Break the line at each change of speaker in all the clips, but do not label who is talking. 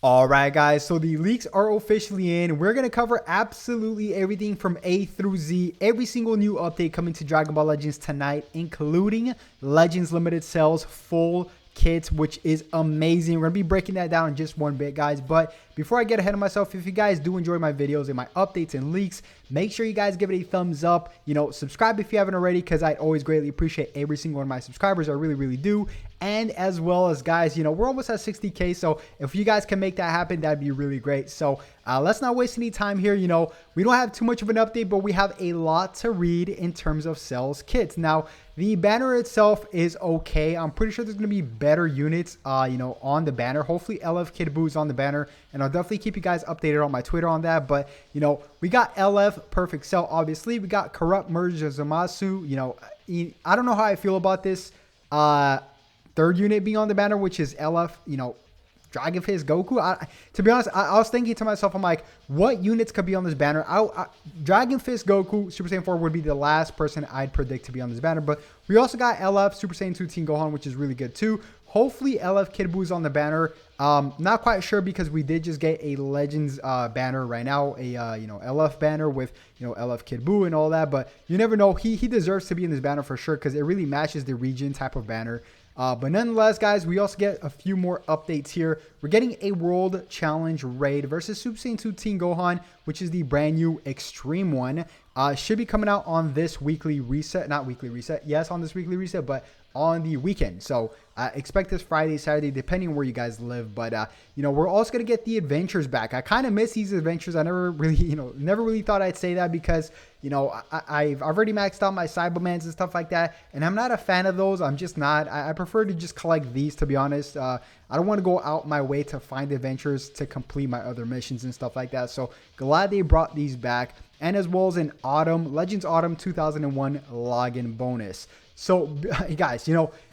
All right, guys, so the leaks are officially in. We're going to cover absolutely everything from A through Z, every single new update coming to Dragon Ball Legends tonight, including Legends Limited Cells full kits, which is amazing. We're going to be breaking that down in just one bit, guys. But before I get ahead of myself, if you guys do enjoy my videos and my updates and leaks, make sure you guys give it a thumbs up. Subscribe if you haven't already, because I always greatly appreciate every single one of my subscribers. I really do. And as well as, guys, we're almost at 60K, so if you guys can make that happen, that'd be really great. So let's not waste any time here. We don't have too much of an update, but we have a lot to read in terms of Cells kits. Now, the banner itself is okay. I'm pretty sure there's going to be better units, on the banner. Hopefully, LF Kid Buu is on the banner, and I'll definitely keep you guys updated on my Twitter on that. But, we got LF Perfect Cell, obviously. We got Corrupt Merge Zamasu. I don't know how I feel about this. Third unit being on the banner, which is LF, Dragon Fist Goku. To be honest, I was thinking to myself, I'm like, what units could be on this banner? Dragon Fist Goku, Super Saiyan 4 would be the last person I'd predict to be on this banner. But we also got LF, Super Saiyan 2 Teen Gohan, which is really good too. Hopefully LF Kid Buu is on the banner. Not quite sure, because we did just get a Legends banner right now, a LF banner with LF Kid Buu and all that. But you never know. He deserves to be in this banner for sure, because it really matches the region type of banner. But nonetheless, guys, we also get a few more updates here. We're getting a World Challenge raid versus Super Saiyan 2 Teen Gohan, which is the brand new Extreme one. Should be coming out on this weekly reset. Not weekly reset. Yes, on this weekly reset, but on the weekend. So expect this Friday, Saturday, depending on where you guys live. But we're also gonna get the adventures back. I kind of miss these adventures. I never really, never really thought I'd say that, because I've already maxed out my Cybermans and stuff like that, and I'm not a fan of those. I'm just not. I prefer to just collect these, to be honest. I don't want to go out my way to find adventures to complete my other missions and stuff like that. So glad they brought these back, and as well as an Legends Autumn 2001 login bonus. So guys,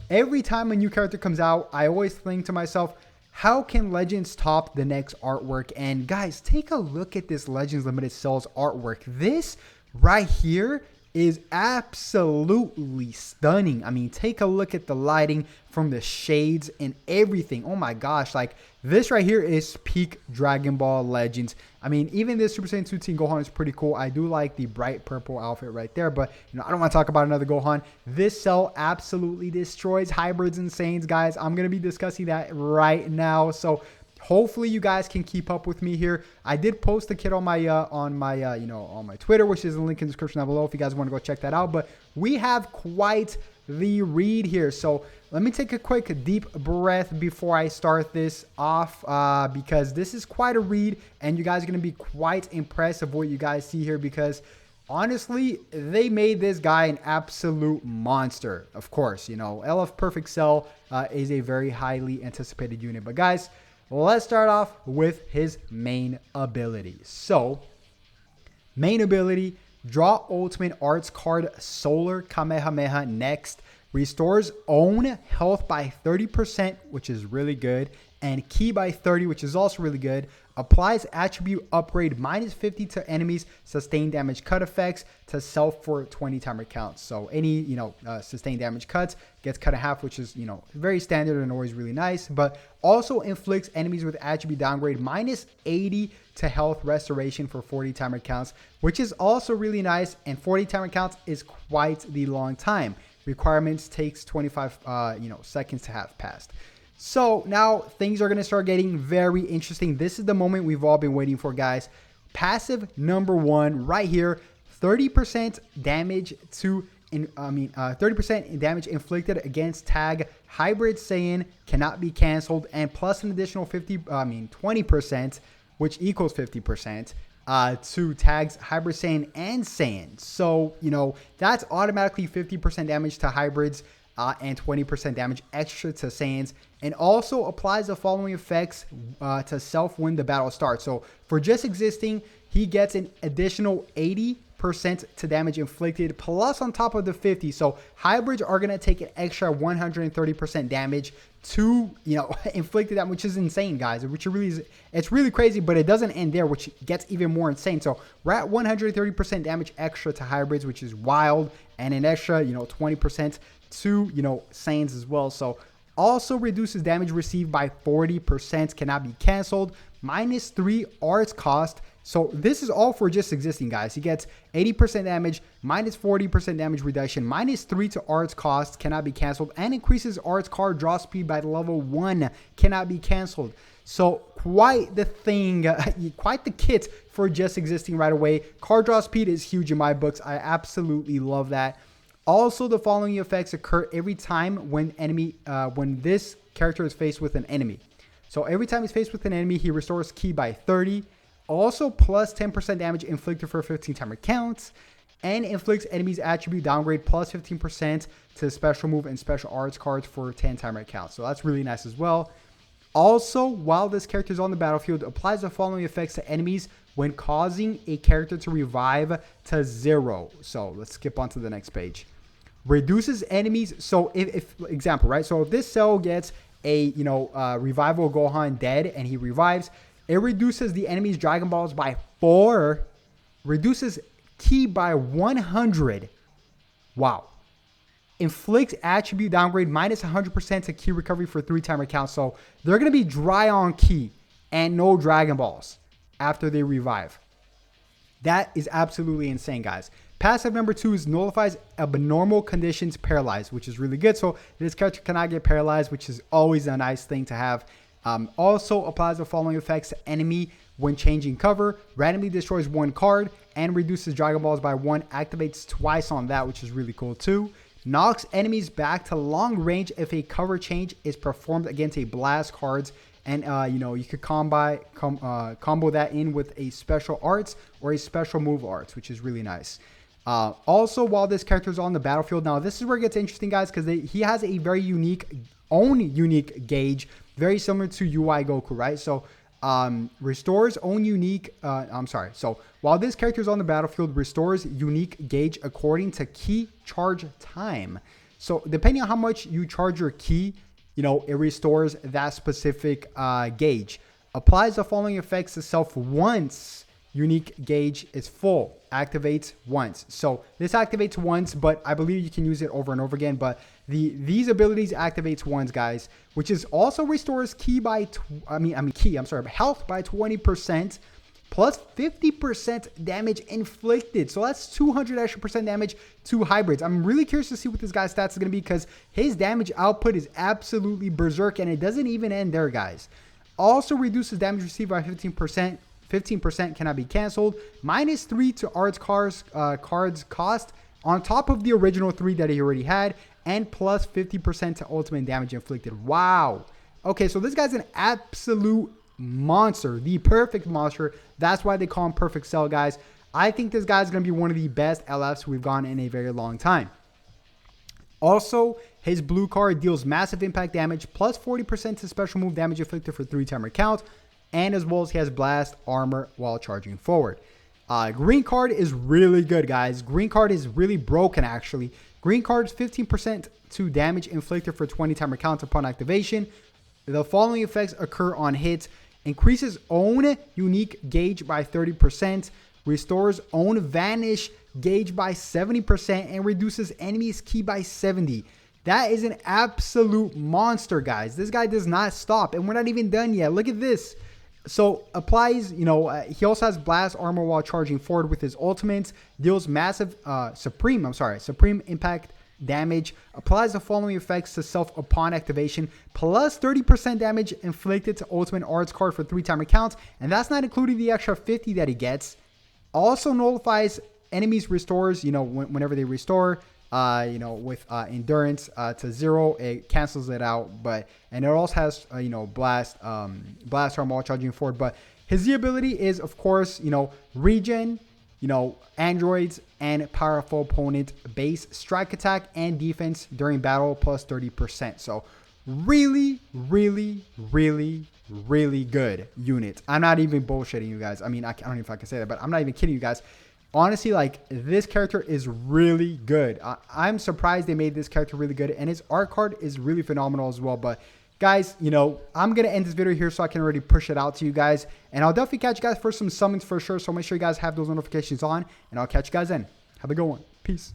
every time a new character comes out, I always think to myself, how can Legends top the next artwork? And guys, take a look at this Legends Limited Cells artwork. This right here is absolutely stunning. I mean, take a look at the lighting from the shades and everything. Oh my gosh, like this right here is peak Dragon Ball Legends. I mean, even this Super Saiyan 2 Teen Gohan is pretty cool. I do like the bright purple outfit right there, but I don't want to talk about another Gohan. This cell absolutely destroys hybrids and Saiyans, guys. I'm going to be discussing that right now. So hopefully you guys can keep up with me here. I did post a kit on my on my Twitter, which is in the link in the description down below if you guys want to go check that out. But we have quite the read here, so let me take a quick deep breath before I start this off, because this is quite a read, and you guys are going to be quite impressed of what you guys see here, because honestly, they made this guy an absolute monster. Of course, LF Perfect Cell is a very highly anticipated unit. But guys, let's start off with his main ability. So, main ability, draw Ultimate Arts card Solar Kamehameha next. Restores own health by 30%, which is really good. And ki by 30, which is also really good. Applies attribute upgrade -50 to enemies, sustained damage cut effects to self for 20 timer counts. So any, sustained damage cuts gets cut in half, which is, very standard and always really nice. But also inflicts enemies with attribute downgrade -80 to health restoration for 40 timer counts, which is also really nice. And 40 timer counts is quite the long time. Requirements takes 25, seconds to have passed. So now things are going to start getting very interesting. This is the moment we've all been waiting for, guys. Passive number 1 right here, 30% damage to 30% damage inflicted against tag hybrid Saiyan cannot be canceled, and plus an additional 20%, which equals 50%. To tags hybrid Saiyan and Saiyan. So, that's automatically 50% damage to hybrids and 20% damage extra to Saiyans, and also applies the following effects to self when the battle starts. So for just existing, he gets an additional 80% to damage inflicted, plus on top of the 50. So hybrids are going to take an extra 130% damage to, inflicted damage, which is insane, guys, which it's really crazy, but it doesn't end there, which gets even more insane. So we're at 130% damage extra to hybrids, which is wild, and an extra, 20% to, Saiyans as well. So Also reduces damage received by 40%, cannot be canceled. -3 arts cost. So this is all for just existing, guys. He gets 80% damage, -40% damage reduction, -3 to arts cost, cannot be canceled, and increases arts card draw speed by level 1, cannot be canceled. So quite the thing, quite the kit for just existing right away. Card draw speed is huge in my books. I absolutely love that. Also, the following effects occur every time when this character is faced with an enemy. So every time he's faced with an enemy, he restores ki by 30. Also, plus 10% damage inflicted for 15 timer counts. And inflicts enemies attribute downgrade plus 15% to special move and special arts cards for 10 timer counts. So that's really nice as well. Also, while this character is on the battlefield, applies the following effects to enemies when causing a character to revive to 0. So let's skip on to the next page. Reduces enemies. So if example, right? So if this cell gets a revival Gohan dead and he revives, it reduces the enemy's Dragon Balls by 4, reduces ki by 100. Wow. Inflicts attribute downgrade minus 100% to ki recovery for 3 timer count. So they're going to be dry on ki and no Dragon Balls after they revive. That is absolutely insane, guys. Passive number 2 is nullifies abnormal conditions paralyzed, which is really good. So this character cannot get paralyzed, which is always a nice thing to have. Also applies the following effects to enemy when changing cover, randomly destroys 1 card, and reduces Dragon Balls by 1, activates twice on that, which is really cool too. Knocks enemies back to long range if a cover change is performed against a blast cards. And, you could combo that in with a special arts or a special move arts, which is really nice. Also, while this character is on the battlefield, now this is where it gets interesting, guys, because he has a very unique gauge, very similar to UI Goku, right? So, restores own unique, So, while this character is on the battlefield, restores unique gauge according to ki charge time. So, depending on how much you charge your ki, it restores that specific gauge. Applies the following effects to self once unique gauge is full. Activates once. So this activates once, but I believe you can use it over and over again. But these abilities activates once, guys, which is also restores health by 20%. Plus 50% damage inflicted. So that's 200 extra percent damage to hybrids. I'm really curious to see what this guy's stats is going to be because his damage output is absolutely berserk and it doesn't even end there, guys. Also reduces damage received by 15%. 15% cannot be canceled. -3 to arts cards cost on top of the original 3 that he already had. And plus 50% to ultimate damage inflicted. Wow. Okay, so this guy's an absolute monster, the perfect monster. That's why they call him Perfect Cell, guys. I think this guy's going to be one of the best LFs we've gone in a very long time. Also, his blue card deals massive impact damage, plus 40% to special move damage inflicted for 3 timer count, and as well as he has blast armor while charging forward. Green card is really good, guys. Green card is really broken, actually. Green card is 15% to damage inflicted for 20 timer count upon activation. The following effects occur on hits. Increases own unique gauge by 30%, restores own vanish gauge by 70%, and reduces enemies ki by 70. That is an absolute monster, guys. This guy does not stop, and we're not even done yet. Look at this. So applies, he also has blast armor while charging forward with his ultimates, deals massive, supreme impact damage, applies the following effects to self upon activation, plus 30% damage inflicted to ultimate arts card for 3 timer counts, and that's not including the extra 50 that he gets. Also nullifies enemies restores, whenever they restore, with endurance to 0, it cancels it out, and it also has, blast armor while charging forward, but his Z ability is, of course, regen, androids and powerful opponent base strike attack and defense during battle plus 30%. So really, really, really, really good unit. I'm not even bullshitting you guys. I mean, I don't know if I can say that, but I'm not even kidding you guys. Honestly, this character is really good. I'm surprised they made this character really good, and his art card is really phenomenal as well. But guys, I'm going to end this video here so I can already push it out to you guys. And I'll definitely catch you guys for some summons for sure. So make sure you guys have those notifications on. And I'll catch you guys then. Have a good one. Peace.